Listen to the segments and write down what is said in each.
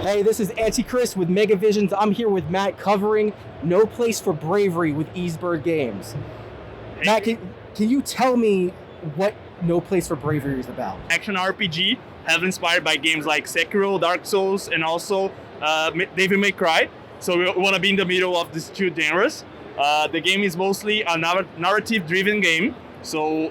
Hey, this is Anti-Chris with Mega Visions. I'm here with Matt covering No Place for Bravery with Ysbryd Games. Hey. Matt, can you tell me what No Place for Bravery is about? Action RPG, heavily inspired by games like Sekiro, Dark Souls, and also Devil May Cry. So we want to be in the middle of these two genres. The game is mostly a narrative-driven game. So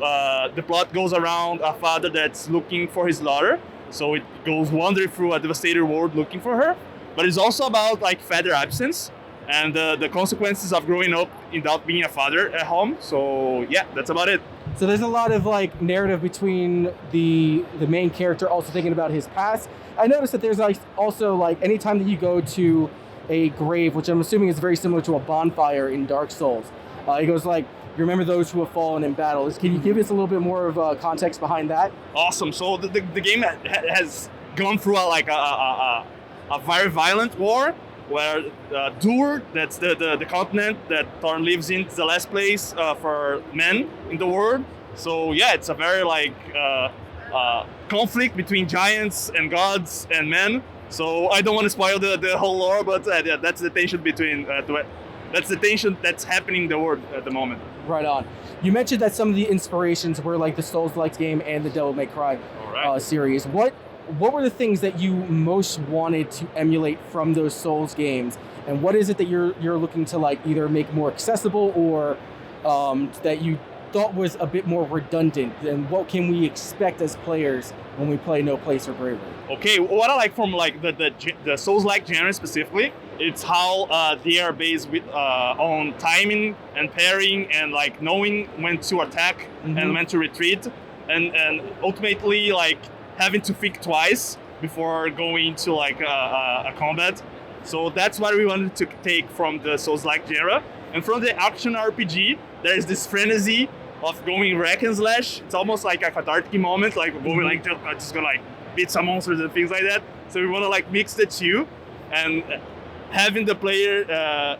the plot goes around a father that's looking for his daughter. So it goes wandering through a devastated world looking for her. But it's also about like father absence and the consequences of growing up without being a father at home. So yeah, that's about it. So there's a lot of like narrative between the main character also thinking about his past. I noticed that there's like also like anytime that you go to a grave, which I'm assuming is very similar to a bonfire in Dark Souls, it goes like, you remember those who have fallen in battle. Can you give us a little bit more of context behind that? Awesome. So the game has gone through a very violent war where Dur, that's the continent that Thorn lives in, is the last place for men in the world. So yeah, it's a very like conflict between giants and gods and men. So I don't want to spoil the whole lore, but yeah, that's the tension between that's the tension that's happening in the world at the moment. Right on. You mentioned that some of the inspirations were like the Souls-like game and the Devil May Cry series. What were the things that you most wanted to emulate from those Souls games, and what is it that you're looking to like either make more accessible or that you thought was a bit more redundant? And what can we expect as players when we play No Place for Bravery? Okay, what I like from like the Souls-like genre specifically, it's how they are based with on timing and parrying and like knowing when to attack and when to retreat, and ultimately like having to think twice before going into like a combat. So that's what we wanted to take from the Souls-like genre. And from the action RPG, there is this frenzy of going wreck and slash. It's almost like a cathartic moment, like going like just gonna like beat some monsters and things like that. So we want to like mix the two and having the player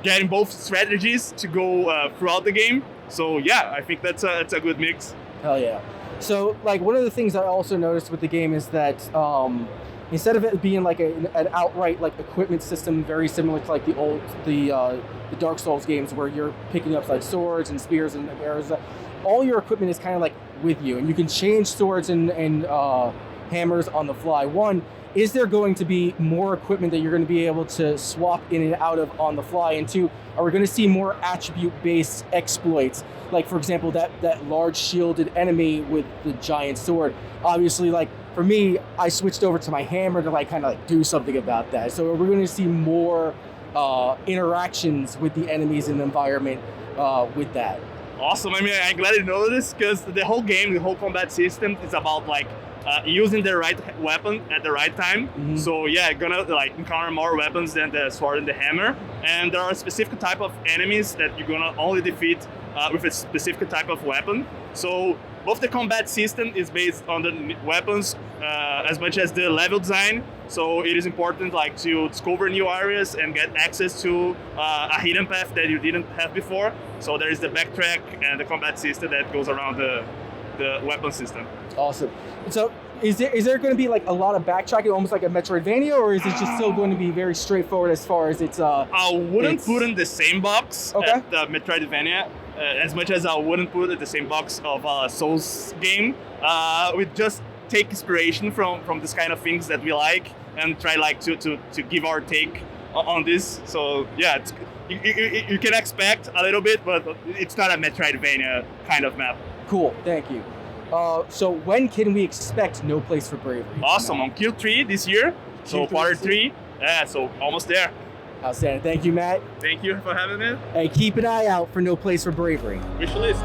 getting both strategies to go throughout the game. So yeah, I think that's a good mix. Hell yeah. So like one of the things I also noticed with the game is that instead of it being like an outright like equipment system very similar to like the Dark Souls games where you're picking up like swords and spears and arrows, all your equipment is kind of like with you, and you can change swords and hammers on the fly. One, is there going to be more equipment that you're going to be able to swap in and out of on the fly? And two, are we going to see more attribute-based exploits? Like, for example, that large shielded enemy with the giant sword. Obviously, like, for me, I switched over to my hammer to, like, kind of, like, do something about that. So are we going to see more interactions with the enemies in the environment with that? Awesome. I mean, I'm glad you know this, because the whole game, the whole combat system is about, like, using the right weapon at the right time. So yeah, gonna like encounter more weapons than the sword and the hammer. And there are specific type of enemies that you're gonna only defeat with a specific type of weapon. So both the combat system is based on the weapons as much as the level design. So it is important like to discover new areas and get access to a hidden path that you didn't have before. So there is the backtrack and the combat system that goes around the weapon system. Awesome. So is there going to be like a lot of backtracking, almost like a Metroidvania, or is it just still going to be very straightforward as far as it's I wouldn't put in the same box as the Metroidvania, as much as I wouldn't put it in the same box of a Souls game. We just take inspiration from this kind of things that we like and try like to give our take on this. So yeah, you can expect a little bit, but it's not a Metroidvania kind of map. Cool, thank you. So when can we expect No Place for Bravery? Awesome, on Q3 this year. So quarter 3, yeah, so almost there. Outstanding. Thank you, Matt. Thank you for having me. Hey, keep an eye out for No Place for Bravery. Wish list.